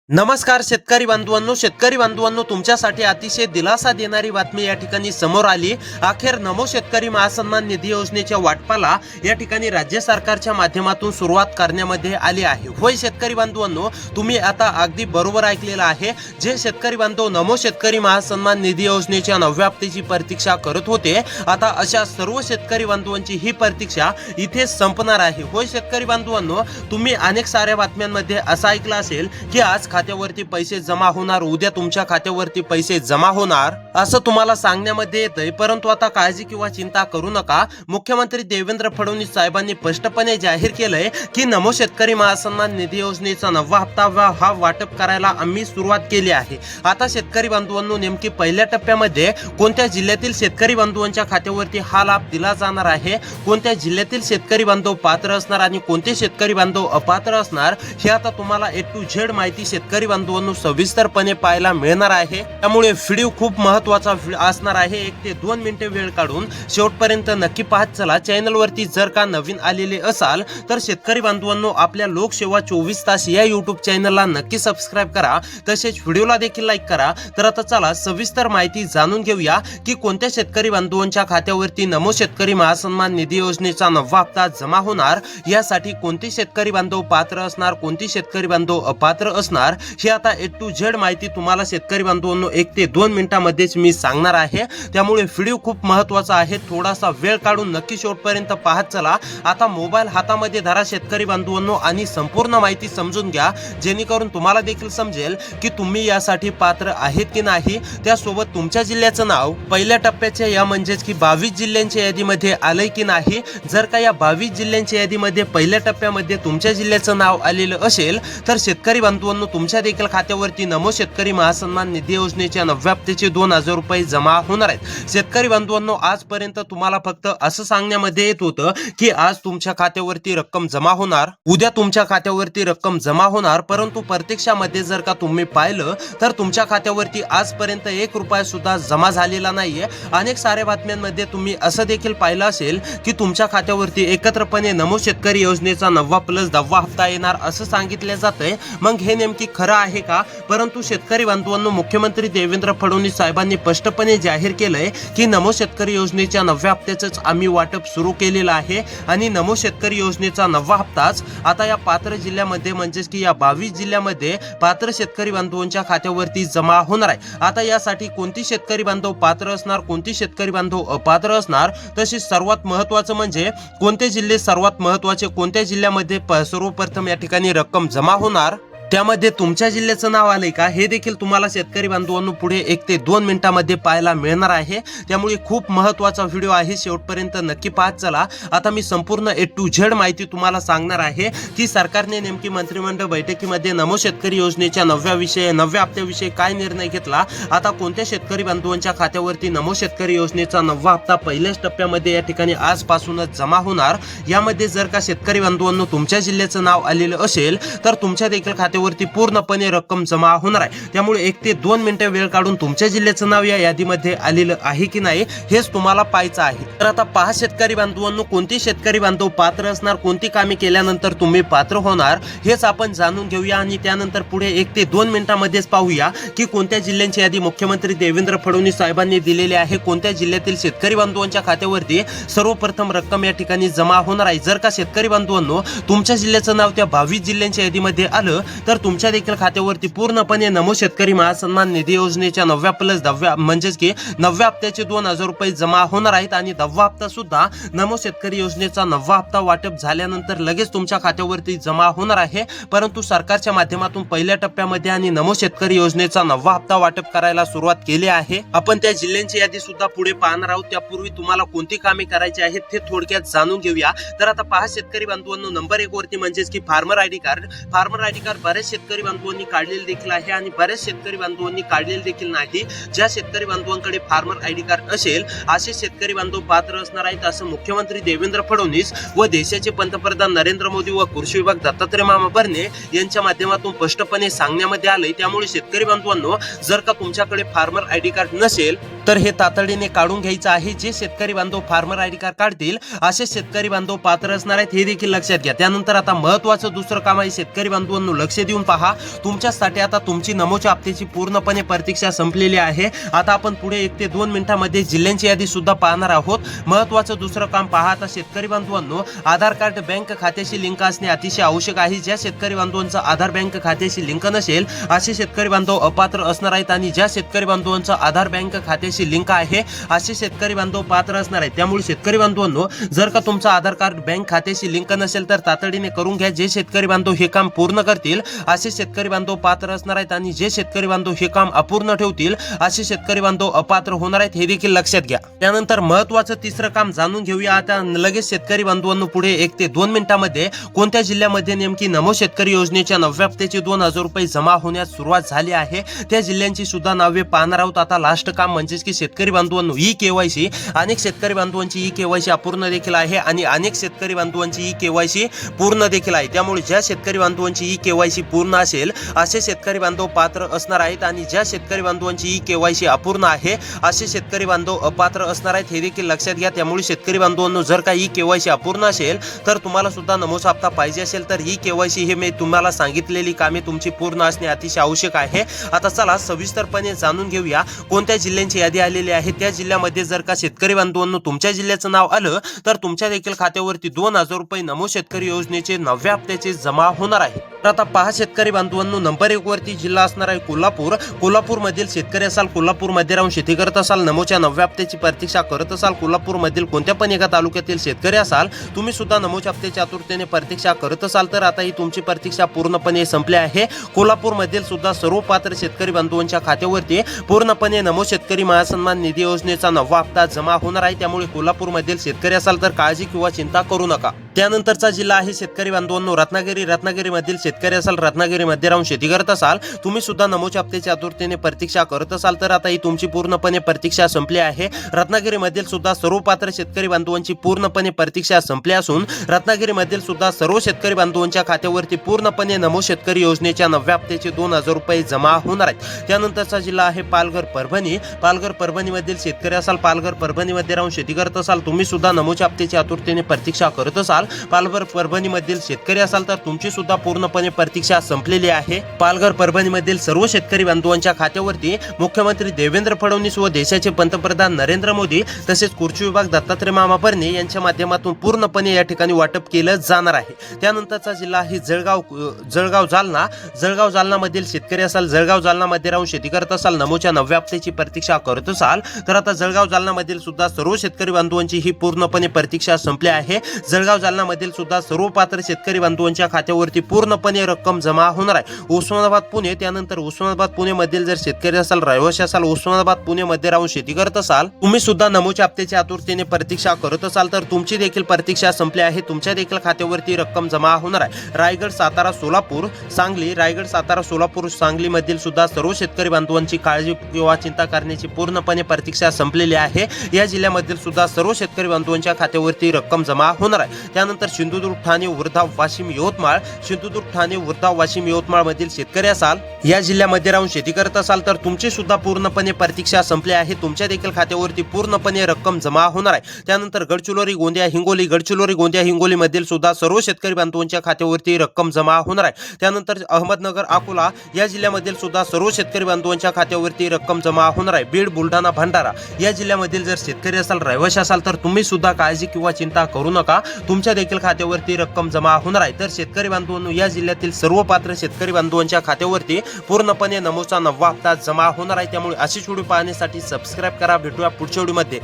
नमस्कार शेतकरी बांधवांनो तुमच्यासाठी अतिशय दिलासा देणारी बातमी या ठिकाणी समोर आली। अखेर नमो शेतकरी महासन्मान निधी योजनेच्या वाटपाला या ठिकाणी राज्य सरकारच्या माध्यमातून सुरुवात करण्यामध्ये आली आहे। होय शेतकरी बांधवांनो, तुम्ही आता अगदी बरोबर ऐकलेलं आहे। जे शेतकरी बांधव नमो शेतकरी महासन्मान निधी योजनेच्या 9व्या हप्त्याची प्रतीक्षा करत होते, आता अशा सर्व शेतकरी बांधवांची ही प्रतीक्षा इथे संपणार आहे। होय शेतकरी बांधवांनो, तुम्ही अनेक साऱ्या बातम्यांमध्ये असं ऐकलं असेल की आज खात्यावरती पैसे जमा होणार, उद्या तुमच्या खात्यावरती पैसे जमा होणार असं तुम्हाला सांगण्यामध्ये येतंय। परंतु आता काळजी किंवा चिंता करू नका। मुख्यमंत्री देवेंद्र फडणवीस साहेबांनी स्पष्टपणे जाहीर केलंय की नमो शेतकरी महासन्मान निधी योजनेचा 9वा हप्ता हा वाटप करायला आम्ही सुरुवात केली आहे। आता शेतकरी बांधवांनो, नेमकी पहिल्या टप्प्यामध्ये कोणत्या जिल्ह्यातील शेतकरी बांधवांच्या खात्यावरती हा लाभ दिला जाणार आहे, कोणत्या जिल्ह्यातील शेतकरी बांधव पात्र असणार आणि कोणते शेतकरी बांधव अपात्र असणार, हे आता तुम्हाला ए टू झेड माहिती शेतकरी बांधवांनो सविस्तरपणे पाहायला मिळणार आहे। त्यामुळे व्हिडिओ खूप महत्त्वाचा असणार आहे। 1 ते 2 मिनिटे वेळ काढून शेवटपर्यंत नक्की पाहत चला। चॅनल वरती जर का नवीन आलेले असाल तर शेतकरी बांधवांनो, आपल्या लोकसेवा 24 तास या YouTube चॅनलला नक्की सबस्क्राइब करा, तसेच व्हिडिओला देखील लाईक करा। तर आता चला सविस्तर माहिती जाणून घेऊया की कोणत्या शेतकरी बांधवांच्या खात्यावरती नमो शेतकरी महासन्मान निधी योजनेचा 9वा हप्ता जमा होणार, यासाठी कोणते शेतकरी बांधव पात्र असणार, कोणते शेतकरी बांधव अपात्र असणार, हे आता ए टू झेड माहिती तुम्हाला शेतकरी बांधवांनो 1 ते 2 मिनिटांमध्येच मी सांगणार आहे। त्यामुळे व्हिडिओ खूप महत्त्वाचा आहे, थोडासा वेळ काढून नक्की शेवटपर्यंत पाहत चला। आता मोबाईल हातामध्ये धरा शेतकरी बांधवांनो आणि संपूर्ण माहिती समजून घ्या, जेणेकरून तुम्हाला देखील समजेल की तुम्ही यासाठी पात्र आहेत की नाही। त्यासोबत तुमच्या जिल्ह्याचं नाव पहिल्या टप्प्याच्या या म्हणजेच की 22 जिल्ह्यांच्या यादीमध्ये आलंय की नाही। जर का या 22 जिल्ह्यांच्या यादीमध्ये पहिल्या टप्प्यामध्ये तुमच्या जिल्ह्याचं नाव आलेलं असेल तर शेतकरी बांधवांनो, तुमच्या देखील खात्यावरती नमो शेतकरी महासन्मान निधी योजनेच्या 9व्या हप्त्याचे 2000 रुपये जमा होणार आहेत। शेतकरी बांधवांनो, आजपर्यंत तुम्हाला फक्त असं सांगण्यामध्ये येत होतं की आज तुमच्या खात्यावरती रक्कम जमा होणार, उद्या तुमच्या खात्यावरती रक्कम जमा होणार, परंतु प्रत्यक्षामध्ये जर का तुम्ही पाहिलं तर तुमच्या खात्यावरती आजपर्यंत 1 रुपया सुद्धा जमा झालेला नाहीये। अनेक साऱ्या बातम्यांमध्ये तुम्ही असं देखील पाहिलं असेल की तुमच्या खात्यावरती एकत्रपणे नमो शेतकरी योजनेचा 9वा प्लस 10वा हप्ता येणार असं सांगितलं जातंय। मग हे नेमकी खरं आहे का? परंतु शेतकरी बांधवांनो, मुख्यमंत्री देवेंद्र फडणवीस साहेबांनी स्पष्टपणे जाहीर केलंय की नमो शेतकरी योजनेच्या 9व्या हप्त्याचंच आम्ही वाटप सुरू केलेलं आहे आणि नमो शेतकरी योजनेचा 9वा हप्ताच आता या पात्र जिल्ह्यामध्ये म्हणजेच की या 22 जिल्ह्यामध्ये पात्र शेतकरी बांधवांच्या खात्यावरती जमा होणार आहे। आता यासाठी कोणती शेतकरी बांधव पात्र असणार, कोणती शेतकरी बांधव अपात्र असणार, तसेच सर्वात महत्त्वाचं म्हणजे कोणते जिल्हे सर्वात महत्त्वाचे, कोणत्या जिल्ह्यामध्ये सर्वप्रथम या ठिकाणी रक्कम जमा होणार, त्यामध्ये तुमच्या जिल्ह्याचं नाव आलंय का, हे देखील तुम्हाला शेतकरी बांधवांनो पुढे 1 ते 2 मिनिटांमध्ये पाहायला मिळणार आहे। त्यामुळे खूप महत्त्वाचा व्हिडिओ आहे, शेवटपर्यंत नक्की पाहत चला। आता मी संपूर्ण ए टू झेड माहिती तुम्हाला सांगणार आहे की सरकारने नेमकी मंत्रिमंडळ बैठकीमध्ये नमो शेतकरी योजनेच्या 9व्या हप्त्याविषयी काय निर्णय घेतला, आता कोणत्या शेतकरी बांधवांच्या खात्यावरती नमो शेतकरी योजनेचा 9वा हप्ता पहिल्याच टप्प्यामध्ये या ठिकाणी आजपासूनच जमा होणार। यामध्ये जर का शेतकरी बांधवांनो तुमच्या जिल्ह्याचं नाव आलेलं असेल तर तुमच्या देखील वरती पूर्णपणे रक्कम जमा होणार आहे। त्यामुळे 1 ते 2 मिनिटे वेळ काढून तुमच्या जिल्ह्याचं नाव या यादीमध्ये आलेलं आहे की नाही हेच तुम्हाला पाहायचं आहे। तर आता पहा शेतकरी बांधवांनो, कोणते शेतकरी बांधव पात्र असणार, कोणती कामे केल्यानंतर तुम्ही पात्र होणार, हेच आपण जाणून घेऊया आणि त्यानंतर पुढे 1 ते 2 मिनिटांमध्येच पाहूया की कोणत्या जिल्ह्यांची यादी मुख्यमंत्री देवेंद्र फडणवीस साहेबांनी दिलेली आहे, कोणत्या जिल्ह्यातील शेतकरी बांधवांच्या खात्यावरती सर्वप्रथम रक्कम या ठिकाणी जमा होणार आहे। जर का शेतकरी बांधवांनो तुमच्या जिल्ह्याचं नाव त्या 22 जिल्ह्यांच्या यादीमध्ये आलं तर तुमच्या देखील खात्यावरती पूर्णपणे नमो शेतकरी महासन्मान निधी योजनेच्या 9व्या प्लस 10व्या म्हणजेच की 9व्या हप्त्याचे 2000 रुपये जमा होणार आहेत आणि 10वा हप्ता सुद्धा नमो शेतकरी योजनेचा 9वा हप्ता वाटप झाल्यानंतर लगेच तुमच्या खात्यावरती जमा होणार आहे। परंतु सरकारच्या माध्यमातून पहिल्या टप्प्यामध्ये आणि नमो शेतकरी योजनेचा 9वा हप्ता वाटप करायला सुरुवात केली आहे। आपण त्या जिल्ह्यांची यादी सुद्धा पुढे पाहणार आहोत। त्यापूर्वी तुम्हाला कोणती कामे करायची आहेत ते थोडक्यात जाणून घेऊया। तर आता पहा शेतकरी बांधवांनो, नंबर 1 वरती म्हणजेच की फार्मर आयडी कार्ड बरेच शेतकरी बांधवांनी काढलेले देखील आहे आणि बरेच शेतकरी बांधवांनी काढलेले देखील नाही। ज्या शेतकरी बांधवांकडे फार्मर आयडी कार्ड असेल असे शेतकरी बांधव पात्र असणार आहेत असं मुख्यमंत्री देवेंद्र फडणवीस व देशाचे पंतप्रधान नरेंद्र मोदी व कृषी विभाग दत्तात्रय मामा भरणे यांच्या माध्यमातून स्पष्टपणे सांगण्यामध्ये आलंय। त्यामुळे शेतकरी बांधवांनो, जर का तुमच्याकडे फार्मर आयडी कार्ड नसेल तर हे तातडीने काढून घ्यायचं आहे। जे शेतकरी बांधव फार्मर आयडी कार्ड काढतील असे शेतकरी बांधव पात्र असणार आहेत, हे देखील लक्षात घ्या। त्यानंतर आता महत्त्वाचं दुसरं काम आहे शेतकरी बांधवांनो, लक्ष देऊन पहा. तुमच्यासाठी आता तुमची नमोच्या हप्त्याची पूर्णपणे प्रतीक्षा संपलेली आहे. आता आपण पुढे 1 ते 2 मिनिटांमध्ये जिल्ह्यांची यादी सुद्धा पाहणार आहोत. महत्त्वाचं दुसरं काम पहा. आता शेतकरी बांधवांनो, आधार कार्ड बँक खात्याशी लिंक असणे अतिशय आवश्यक आहे. ज्या शेतकरी बांधवांचं आधार बँक खात्याशी लिंक नसेल असे शेतकरी बांधव अपात्र असणार आहेत आणि ज्या शेतकरी बांधवांचं आधार बँक खात्याशी लिंक आहे असे शेतकरी बांधव पात्र असणार आहेत. त्यामुळे शेतकरी बांधवांनो, जर का तुमचं आधार कार्ड बँक खात्याशी लिंक नसेल तर तातडीने करून घ्या. जे शेतकरी बांधव हे काम पूर्ण करतील असे शेतकरी बांधव पात्र असणार आहेत आणि जे शेतकरी बांधव हे काम अपूर्ण ठेवतील असे शेतकरी बांधव अपात्र होणार आहेत, हे देखील लक्षात घ्या. त्यानंतर महत्त्वाचं तिसरं काम जाणून घेऊया. आता लगेच शेतकरी बांधवांनो, पुढे 1 ते 2 मिनिटांमध्ये कोणत्या जिल्ह्यामध्ये नेमकी नमो शेतकरी योजनेच्या 9व्या हप्त्याचे 2000 रुपये जमा होण्यास सुरुवात झाली आहे त्या जिल्ह्यांची सुद्धा नावे पाहणार आहोत. आता लास्ट काम म्हणजेच की शेतकरी बांधवांनो, ई केवायसी. अनेक शेतकरी बांधवांची ई केवायसी अपूर्ण देखील आहे आणि अनेक शेतकरी बांधवांची ई केवायसी पूर्ण देखील आहे. त्यामुळे ज्या शेतकरी बांधवांची ई केवायसी पूर्ण असेल असे शेतकरी बांधव पात्र असणार आहेत आणि ज्या शेतकरी बांधवांची ई केवायसी अपूर्ण आहे असे शेतकरी बांधव अपात्र असणार आहेत, हे देखील लक्षात घ्या. त्यामुळे शेतकरी बांधवांनो, जर का ई केवायसी अपूर्ण असेल तर तुम्हाला सुद्धा नमोचा हप्ता पाहिजे असेल तर ई केवायसी हे मी तुम्हाला सांगितलेली कामे तुमची पूर्ण असणे अतिशय आवश्यक आहे. आता चला सविस्तरपणे जाणून घेऊया कोणत्या जिल्ह्यांची यादी आलेली आहे. त्या जिल्ह्यामध्ये जर का शेतकरी बांधवांनो तुमच्या जिल्ह्याचं नाव आलं तर तुमच्या देखील खात्यावरती 2000 रुपये नमो शेतकरी योजनेचे 9व्या हप्त्याचे जमा होणार आहे. तर आता पहा शेतकरी बांधवांनो, नंबर 1 वरती जिल्हा असणार आहे कोल्हापूर. कोल्हापूरमधील शेतकरी असाल, कोल्हापूरमध्ये राहून शेती करत असाल, नमोच्या 9व्या हप्त्याची प्रतीक्षा करत असाल, कोल्हापूरमधील कोणत्या पण एका तालुक्यातील शेतकरी असाल, तुम्ही सुद्धा नमोच्या हप्त्याच्या आतुरतेने प्रतीक्षा करत असाल तर आता ही तुमची प्रतीक्षा पूर्णपणे संपली आहे. कोल्हापूरमधील सुद्धा सर्व पात्र शेतकरी बांधवांच्या खात्यावरती पूर्णपणे नमो शेतकरी महासन्मान निधी योजनेचा 9वा हप्ता जमा होणार आहे. त्यामुळे कोल्हापूरमधील शेतकरी असाल तर काळजी किंवा चिंता करू नका. त्यानंतरचा जिल्हा आहे शेतकरी बांधवांनो रत्नागिरी. रत्नागिरीमधील शेतकरी असाल, रत्नागिरीमध्ये राहून शेती करत असाल, तुम्ही सुद्धा नमोच्या हप्त्याच्या आतुरतेने प्रतीक्षा करत असाल तर आता ही तुमची पूर्णपणे प्रतीक्षा संपली आहे. रत्नागिरीमधील सुद्धा सर्व पात्र शेतकरी बांधवांची पूर्णपणे प्रतीक्षा संपली असून रत्नागिरीमधील सुद्धा सर्व शेतकरी बांधवांच्या खात्यावरती पूर्णपणे नमो शेतकरी योजनेच्या 9व्या हप्त्याचे 2000 रुपये जमा होणार आहेत. त्यानंतरचा जिल्हा आहे पालघर परभणी. पालघर परभणीमधील शेतकरी असाल, पालघर परभणीमध्ये राहून शेती करत असाल, तुम्ही सुद्धा नमोच्या हप्त्याच्या आतुरतेने प्रतीक्षा करत असाल, पालघर परभणीमधील शेतकरी असाल तर तुमची सुद्धा पूर्णपणे प्रतीक्षा संपलेली आहे. पालघर परभणीमधील सर्व शेतकरी बांधवांच्या खात्यावरती मुख्यमंत्री देवेंद्र फडणवीस व देशाचे पंतप्रधान नरेंद्र मोदी तसेच कृषी विभाग दत्तात्रय मामा भरणे यांच्या माध्यमातून पूर्णपणे या ठिकाणी वाटप केलं जाणार आहे. त्यानंतरचा जिल्हा आहे जळगाव जालना. जळगाव जालनामधील शेतकरी असाल, जळगाव जालनामध्ये राहून शेती करत असाल, नमोच्या 9व्या हप्त्याची प्रतीक्षा करत असाल तर आता जळगाव जालनामधील सुद्धा सर्व शेतकरी बांधवांची ही पूर्णपणे प्रतीक्षा संपली आहे. जळगाव जालनामधील सुद्धा सर्व पात्र शेतकरी बांधवांच्या खात्यावरती पूर्णपणे रक्कम जमा होणार आहे. उस्मानाबाद पुणे. त्यानंतर उस्मानाबाद पुणे मधील जर शेतकरी असाल, रहिवासी असाल, उस्मानाबाद पुणे मध्ये राहून शेती करत असाल, तुम्ही सुद्धा नमोच्या हप्त्याच्या आतुरतेने प्रतीक्षा करत असाल तर तुमची देखील प्रतीक्षा संपली आहे. तुमच्या देखील खात्यावरती रक्कम जमा होणार आहे. रायगड सातारा सोलापूर सांगली. रायगड सातारा सोलापूर सांगली मधील सुद्धा सर्व शेतकरी बांधवांची काळजी किंवा चिंता करण्याची पूर्णपणे प्रतीक्षा संपलेली आहे. या जिल्ह्यामधील सुद्धा सर्व शेतकरी बांधवांच्या खात्यावरती रक्कम जमा होणार आहे. त्यानंतर सिंधुदुर्ग, ठाणे, वर्धा, वाशिम, यवतमाळ. सिंधुदुर्ग, ठाणे, वर्धा, वाशिम, यवतमाळ मधील शेतकरी असाल, या जिल्ह्यामध्ये राहून शेती करत असाल तर तुमची सुद्धा पूर्णपणे प्रतीक्षा संपली आहे. तुमच्या देखील खात्यावरती पूर्णपणे रक्कम जमा होणार आहे. त्यानंतर गडचिरोली, गोंदिया, हिंगोली. गडचिरोली, गोंदिया, हिंगोली मधील सुद्धा सर्व शेतकरी बांधवांच्या खात्यावरती रक्कम जमा होणार आहे. त्यानंतर अहमदनगर, अकोला या जिल्ह्यामधील सुद्धा सर्व शेतकरी बांधवांच्या खात्यावरती रक्कम जमा होणार आहे. बीड, बुलढाणा, भंडारा या जिल्ह्यामधील जर शेतकरी असाल, रहिवासी असाल तर तुम्ही सुद्धा काळजी किंवा चिंता करू नका. तुमच्या देखील खात्यावरती रक्कम जमा होणार आहे. तर शेतकरी बांधवांनो, या जिल्ह्यातील सर्व पात्र शेतकरी बांधवांच्या खात्यावरती पूर्णपणे नमोचा 9वा हप्ता जमा होणार आहे. त्यामुळे अशी व्हिडिओ पाहण्यासाठी सबस्क्राईब करा. भेटूया पुढच्या व्हिडिओमध्ये.